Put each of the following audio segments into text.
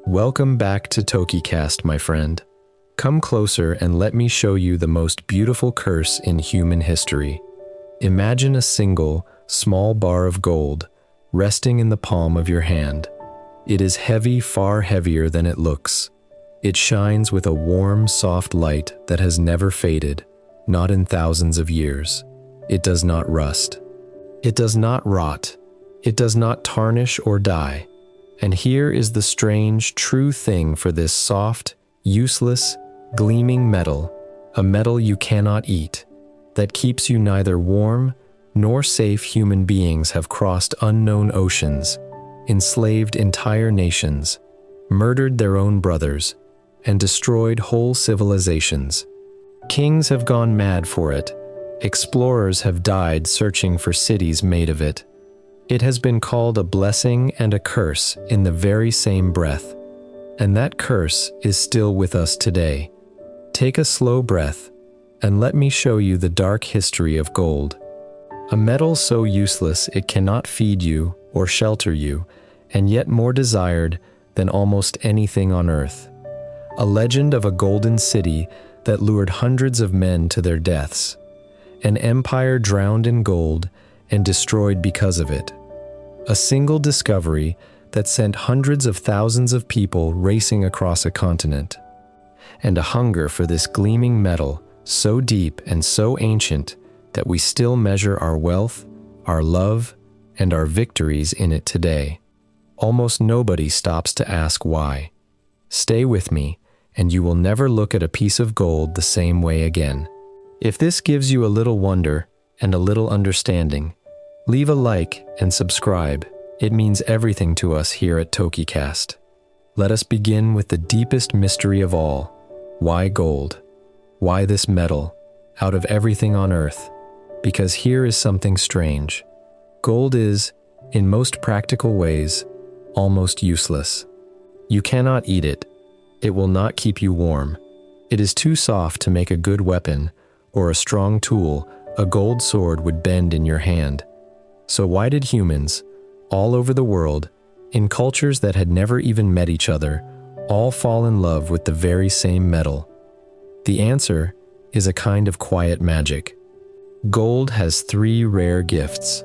Welcome back to TokiCast, my friend. Come closer and let me show you the most beautiful curse in human history. Imagine a single, small bar of gold resting in the palm of your hand. It is heavy, far heavier than it looks. It shines with a warm, soft light that has never faded, not in thousands of years. It does not rust. It does not rot. It does not tarnish or die. And here is the strange, true thing for this soft, useless, gleaming metal, a metal you cannot eat, that keeps you neither warm nor safe. Human beings have crossed unknown oceans, enslaved entire nations, murdered their own brothers, and destroyed whole civilizations. Kings have gone mad for it. Explorers have died searching for cities made of it. It has been called a blessing and a curse in the very same breath. And that curse is still with us today. Take a slow breath, and let me show you the dark history of gold. A metal so useless it cannot feed you or shelter you, and yet more desired than almost anything on earth. A legend of a golden city that lured hundreds of men to their deaths. An empire drowned in gold and destroyed because of it. A single discovery that sent hundreds of thousands of people racing across a continent. And a hunger for this gleaming metal so deep and so ancient that we still measure our wealth, our love, and our victories in it today. Almost nobody stops to ask why. Stay with me, and you will never look at a piece of gold the same way again. If this gives you a little wonder and a little understanding, leave a like and subscribe. It means everything to us here at TokiCast. Let us begin with the deepest mystery of all. Why gold? Why this metal, out of everything on earth? Because here is something strange. Gold is, in most practical ways, almost useless. You cannot eat it. It will not keep you warm. It is too soft to make a good weapon, or a strong tool. A gold sword would bend in your hand. So why did humans, all over the world, in cultures that had never even met each other, all fall in love with the very same metal? The answer is a kind of quiet magic. Gold has three rare gifts.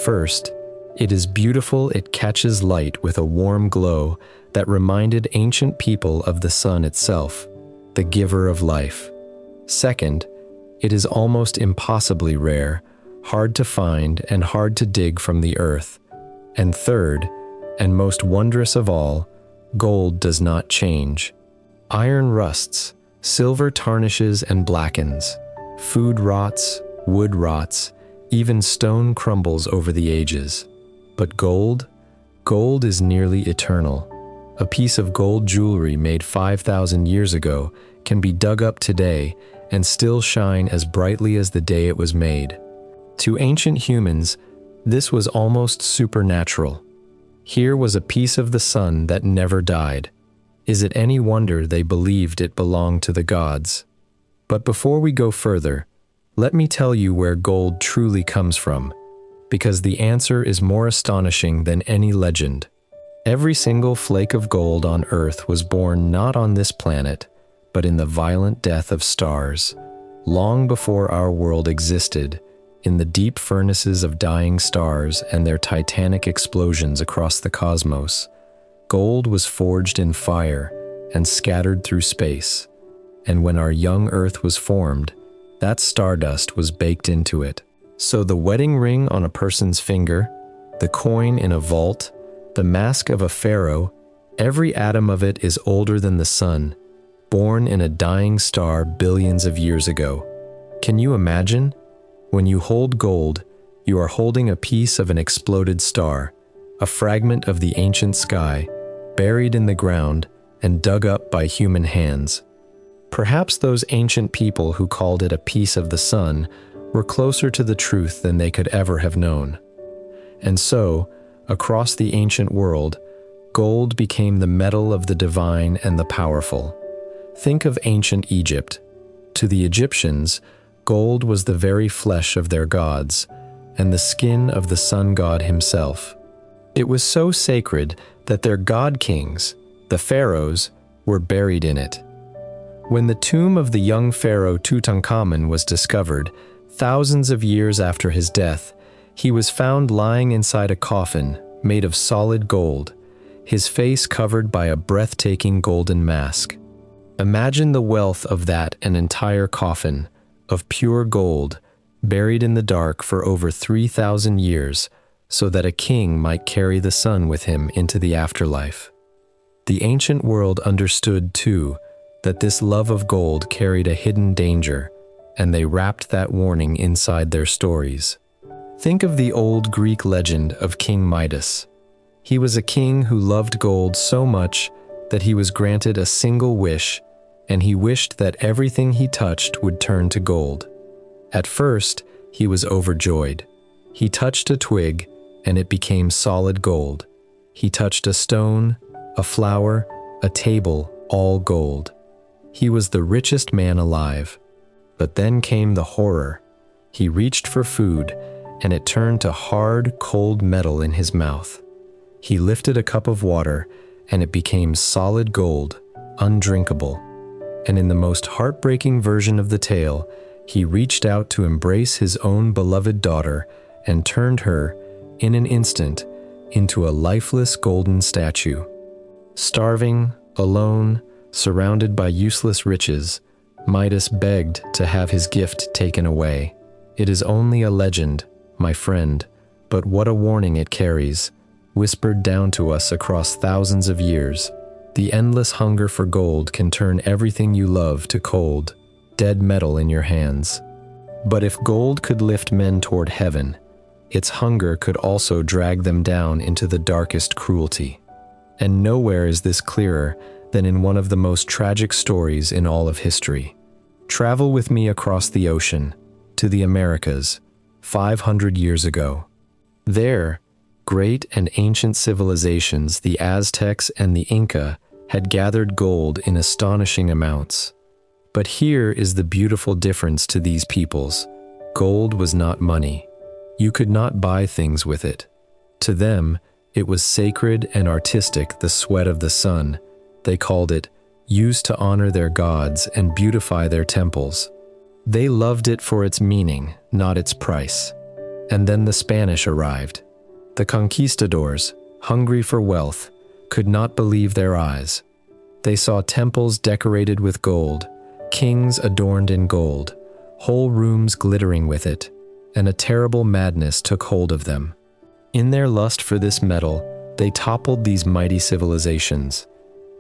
First, it is beautiful. It catches light with a warm glow that reminded ancient people of the sun itself, the giver of life. Second, it is almost impossibly rare, hard to find and hard to dig from the earth. And third, and most wondrous of all, gold does not change. Iron rusts, silver tarnishes and blackens, food rots, wood rots, even stone crumbles over the ages. But gold is nearly eternal. A piece of gold jewelry made 5,000 years ago can be dug up today and still shine as brightly as the day it was made. To ancient humans, this was almost supernatural. Here was a piece of the sun that never died. Is it any wonder they believed it belonged to the gods? But before we go further, let me tell you where gold truly comes from, because the answer is more astonishing than any legend. Every single flake of gold on Earth was born not on this planet, but in the violent death of stars. Long before our world existed, in the deep furnaces of dying stars and their titanic explosions across the cosmos, gold was forged in fire and scattered through space. And when our young Earth was formed, that stardust was baked into it. So the wedding ring on a person's finger, the coin in a vault, the mask of a pharaoh, every atom of it is older than the sun, born in a dying star billions of years ago. Can you imagine? When you hold gold, you are holding a piece of an exploded star, a fragment of the ancient sky, buried in the ground and dug up by human hands. Perhaps those ancient people who called it a piece of the sun were closer to the truth than they could ever have known. And so, across the ancient world, gold became the metal of the divine and the powerful. Think of ancient Egypt. To the Egyptians, gold was the very flesh of their gods, and the skin of the sun god himself. It was so sacred that their god kings, The pharaohs were buried in it. When the tomb of the young pharaoh Tutankhamun was discovered, thousands of years after his death, he was found lying inside a coffin made of solid gold, his face covered by a breathtaking golden mask. Imagine the wealth of that an entire coffin of pure gold, buried in the dark for over 3,000 years, so that a king might carry the sun with him into the afterlife. The ancient world understood, too, that this love of gold carried a hidden danger, and they wrapped that warning inside their stories. Think of the old Greek legend of King Midas. He was a king who loved gold so much that he was granted a single wish, and he wished that everything he touched would turn to gold. At first, he was overjoyed. He touched a twig, and it became solid gold. He touched a stone, a flower, a table, all gold. He was the richest man alive. But then came the horror. He reached for food, and it turned to hard, cold metal in his mouth. He lifted a cup of water, and it became solid gold, undrinkable. And in the most heartbreaking version of the tale, he reached out to embrace his own beloved daughter and turned her, in an instant, into a lifeless golden statue. Starving, alone, surrounded by useless riches, Midas begged to have his gift taken away. It is only a legend, my friend, but what a warning it carries, whispered down to us across thousands of years. The endless hunger for gold can turn everything you love to cold, dead metal in your hands. But if gold could lift men toward heaven, its hunger could also drag them down into the darkest cruelty. And nowhere is this clearer than in one of the most tragic stories in all of history. Travel with me across the ocean, to the Americas, 500 years ago. There, great and ancient civilizations, the Aztecs and the Inca, had gathered gold in astonishing amounts. But here is the beautiful difference to these peoples. Gold was not money. You could not buy things with it. To them, it was sacred and artistic, the sweat of the sun. They called it, used to honor their gods and beautify their temples. They loved it for its meaning, not its price. And then the Spanish arrived. The conquistadors, hungry for wealth, could not believe their eyes. They saw temples decorated with gold, kings adorned in gold, whole rooms glittering with it, and a terrible madness took hold of them. In their lust for this metal, they toppled these mighty civilizations.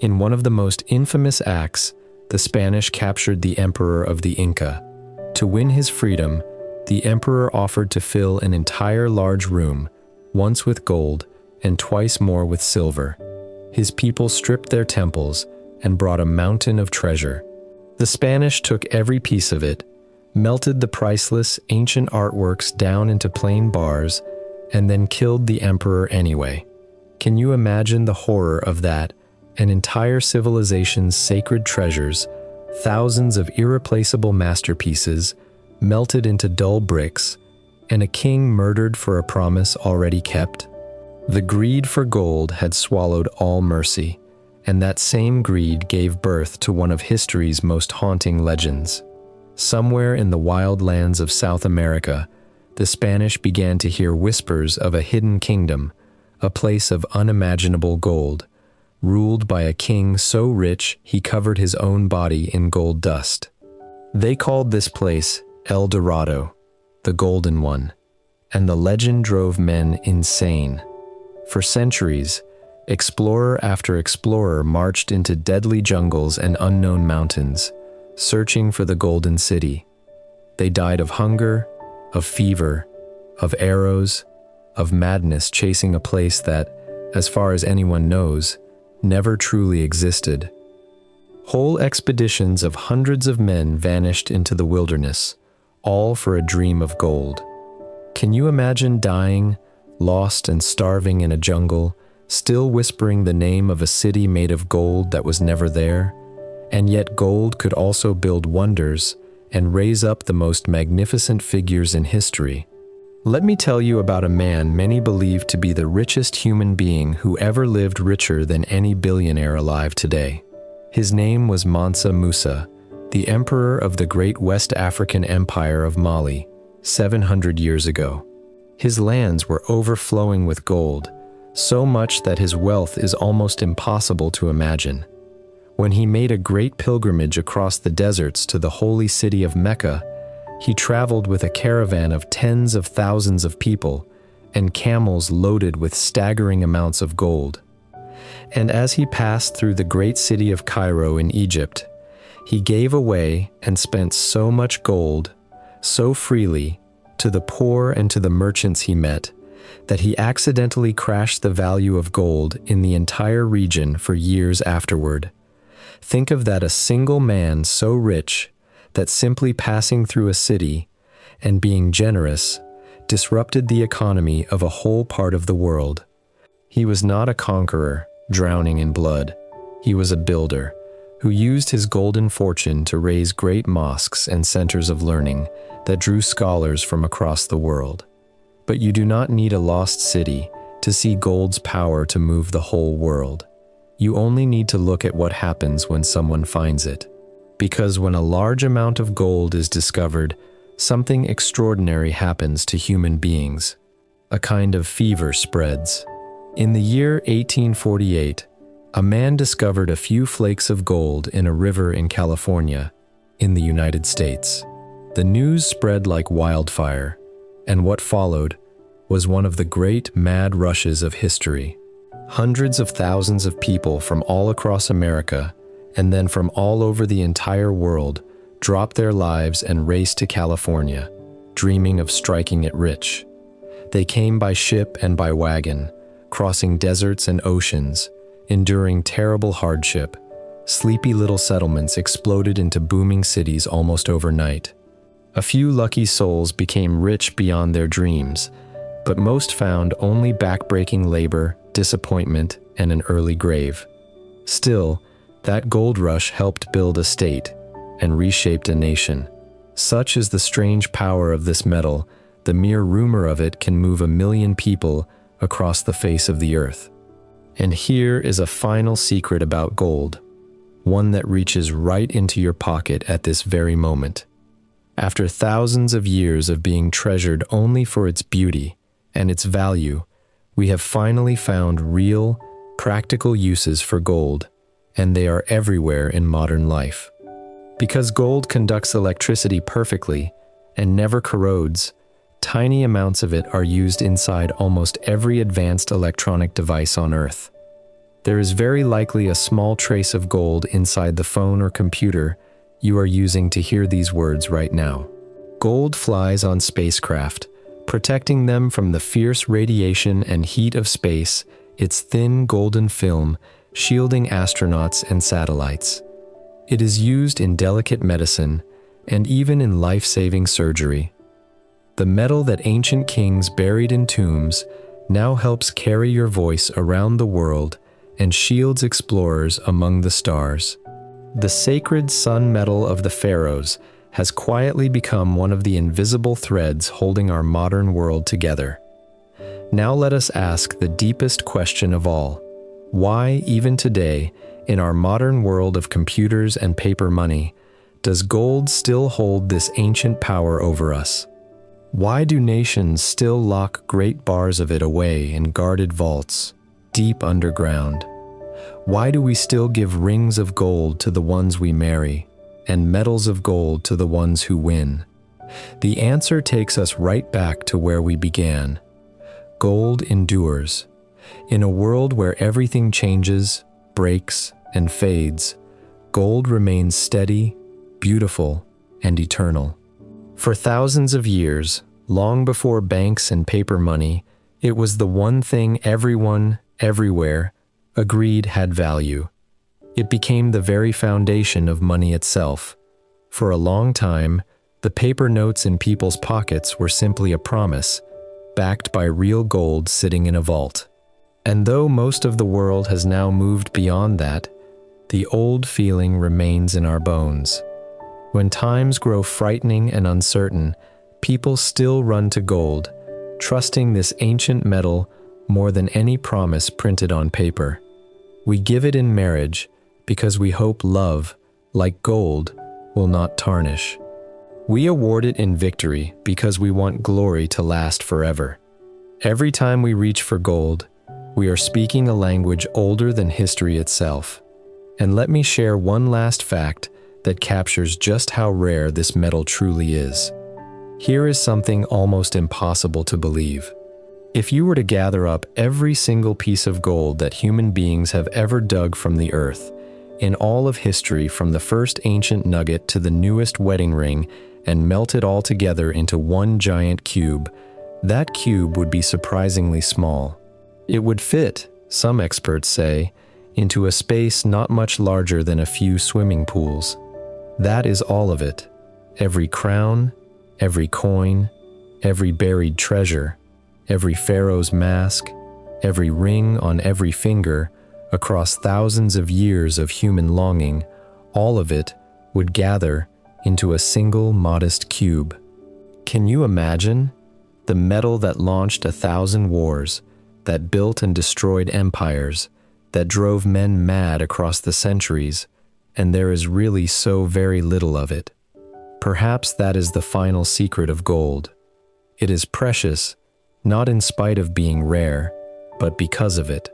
In one of the most infamous acts, the Spanish captured the emperor of the Inca. To win his freedom, the emperor offered to fill an entire large room, once with gold and twice more with silver. His people stripped their temples and brought a mountain of treasure. The Spanish took every piece of it, melted the priceless ancient artworks down into plain bars, and then killed the emperor anyway. Can you imagine the horror of that? An entire civilization's sacred treasures, thousands of irreplaceable masterpieces, melted into dull bricks, and a king murdered for a promise already kept? The greed for gold had swallowed all mercy, and that same greed gave birth to one of history's most haunting legends. Somewhere in the wild lands of South America, the Spanish began to hear whispers of a hidden kingdom, a place of unimaginable gold, ruled by a king so rich he covered his own body in gold dust. They called this place El Dorado, the Golden One, and the legend drove men insane. For centuries, explorer after explorer marched into deadly jungles and unknown mountains, searching for the Golden City. They died of hunger, of fever, of arrows, of madness, chasing a place that, as far as anyone knows, never truly existed. Whole expeditions of hundreds of men vanished into the wilderness, all for a dream of gold. Can you imagine dying, lost and starving in a jungle, still whispering the name of a city made of gold that was never there? And yet gold could also build wonders and raise up the most magnificent figures in history. Let me tell you about a man many believe to be the richest human being who ever lived, richer than any billionaire alive today. His name was Mansa Musa, the emperor of the great West African Empire of Mali, 700 years ago. His lands were overflowing with gold, so much that his wealth is almost impossible to imagine. When he made a great pilgrimage across the deserts to the holy city of Mecca, he traveled with a caravan of tens of thousands of people and camels loaded with staggering amounts of gold. And as he passed through the great city of Cairo in Egypt, he gave away and spent so much gold, so freely, to the poor and to the merchants he met, that he accidentally crashed the value of gold in the entire region for years afterward. Think of that, a single man so rich that simply passing through a city and being generous disrupted the economy of a whole part of the world. He was not a conqueror, drowning in blood. He was a builder who used his golden fortune to raise great mosques and centers of learning that drew scholars from across the world. But you do not need a lost city to see gold's power to move the whole world. You only need to look at what happens when someone finds it. Because when a large amount of gold is discovered, something extraordinary happens to human beings. A kind of fever spreads. In the year 1848, a man discovered a few flakes of gold in a river in California, in the United States. The news spread like wildfire, and what followed was one of the great mad rushes of history. Hundreds of thousands of people from all across America, and then from all over the entire world, dropped their lives and raced to California, dreaming of striking it rich. They came by ship and by wagon, crossing deserts and oceans, enduring terrible hardship. Sleepy little settlements exploded into booming cities almost overnight. A few lucky souls became rich beyond their dreams, but most found only backbreaking labor, disappointment, and an early grave. Still, that gold rush helped build a state and reshaped a nation. Such is the strange power of this metal, the mere rumor of it can move 1 million people across the face of the earth. And here is a final secret about gold, one that reaches right into your pocket at this very moment. After thousands of years of being treasured only for its beauty and its value, we have finally found real, practical uses for gold, and they are everywhere in modern life. Because gold conducts electricity perfectly and never corrodes, tiny amounts of it are used inside almost every advanced electronic device on Earth. There is very likely a small trace of gold inside the phone or computer you are using to hear these words right now. Gold flies on spacecraft, protecting them from the fierce radiation and heat of space, its thin golden film shielding astronauts and satellites. It is used in delicate medicine and even in life-saving surgery. The metal that ancient kings buried in tombs now helps carry your voice around the world and shields explorers among the stars. The sacred sun metal of the pharaohs has quietly become one of the invisible threads holding our modern world together. Now let us ask the deepest question of all. Why, even today, in our modern world of computers and paper money, does gold still hold this ancient power over us? Why do nations still lock great bars of it away in guarded vaults, deep underground? Why do we still give rings of gold to the ones we marry, and medals of gold to the ones who win? The answer takes us right back to where we began. Gold endures. In a world where everything changes, breaks, and fades, gold remains steady, beautiful, and eternal. For thousands of years, long before banks and paper money, it was the one thing everyone, everywhere, agreed had value. It became the very foundation of money itself. For a long time, the paper notes in people's pockets were simply a promise, backed by real gold sitting in a vault. And though most of the world has now moved beyond that, the old feeling remains in our bones. When times grow frightening and uncertain, people still run to gold trusting this ancient metal more than any promise printed on paper. We give it in marriage because we hope love, like gold, will not tarnish. We award it in victory because we want glory to last forever. Every time we reach for gold, we are speaking a language older than history itself. And let me share one last fact that captures just how rare this metal truly is. Here is something almost impossible to believe. If you were to gather up every single piece of gold that human beings have ever dug from the earth, in all of history from the first ancient nugget to the newest wedding ring, and melt it all together into one giant cube, that cube would be surprisingly small. It would fit, some experts say, into a space not much larger than a few swimming pools. That is all of it. Every crown, every coin, every buried treasure, every pharaoh's mask, every ring on every finger, across thousands of years of human longing, all of it would gather into a single modest cube. Can you imagine? The metal that launched 1,000 wars, that built and destroyed empires, that drove men mad across the centuries, and there is really so very little of it. Perhaps that is the final secret of gold. It is precious, not in spite of being rare, but because of it.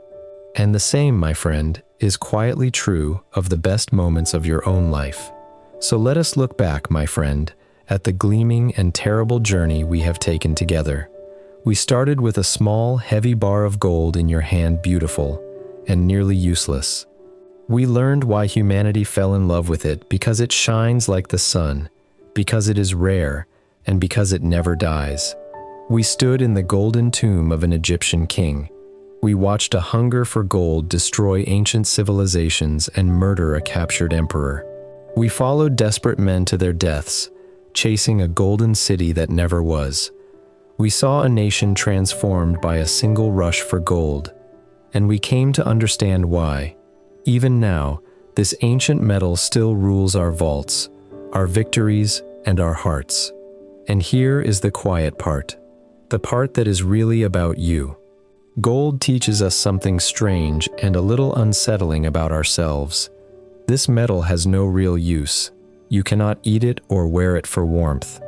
And the same, my friend, is quietly true of the best moments of your own life. So let us look back, my friend, at the gleaming and terrible journey we have taken together. We started with a small, heavy bar of gold in your hand, beautiful and nearly useless. We learned why humanity fell in love with it, because it shines like the sun, because it is rare, and because it never dies. We stood in the golden tomb of an Egyptian king. We watched a hunger for gold destroy ancient civilizations and murder a captured emperor. We followed desperate men to their deaths, chasing a golden city that never was. We saw a nation transformed by a single rush for gold, and we came to understand why. Even now, this ancient metal still rules our vaults, our victories, and our hearts. And here is the quiet part, the part that is really about you. Gold teaches us something strange and a little unsettling about ourselves. This metal has no real use. You cannot eat it or wear it for warmth.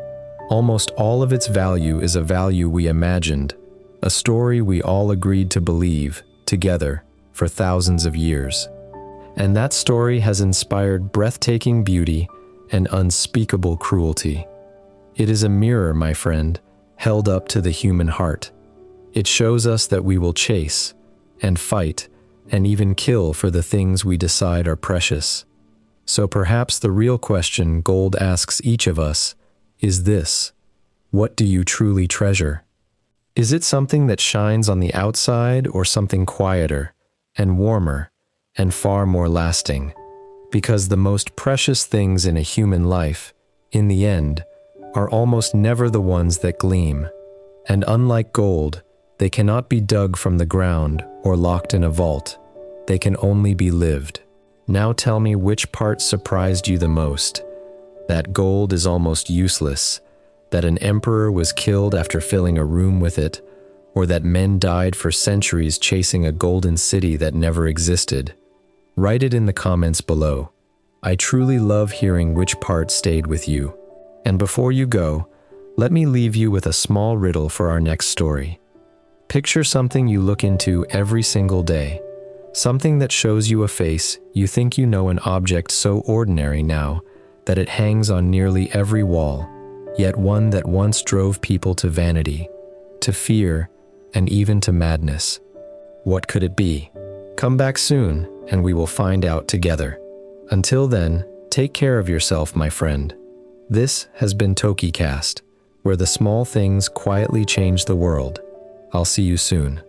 Almost all of its value is a value we imagined, a story we all agreed to believe, together, for thousands of years. And that story has inspired breathtaking beauty and unspeakable cruelty. It is a mirror, my friend, held up to the human heart. It shows us that we will chase and fight and even kill for the things we decide are precious. So perhaps the real question gold asks each of us is this: what do you truly treasure? Is it something that shines on the outside, or something quieter and warmer and far more lasting? Because the most precious things in a human life, in the end, are almost never the ones that gleam. And unlike gold, they cannot be dug from the ground or locked in a vault. They can only be lived. Now tell me, which part surprised you the most? That gold is almost useless, that an emperor was killed after filling a room with it, or that men died for centuries chasing a golden city that never existed? Write it in the comments below. I truly love hearing which part stayed with you. And before you go, let me leave you with a small riddle for our next story. Picture something you look into every single day, something that shows you a face you think you know, an object so ordinary now that it hangs on nearly every wall, yet one that once drove people to vanity, to fear, and even to madness. What could it be? Come back soon, and we will find out together. Until then, take care of yourself, my friend. This has been TokiCast, where the small things quietly change the world. I'll see you soon.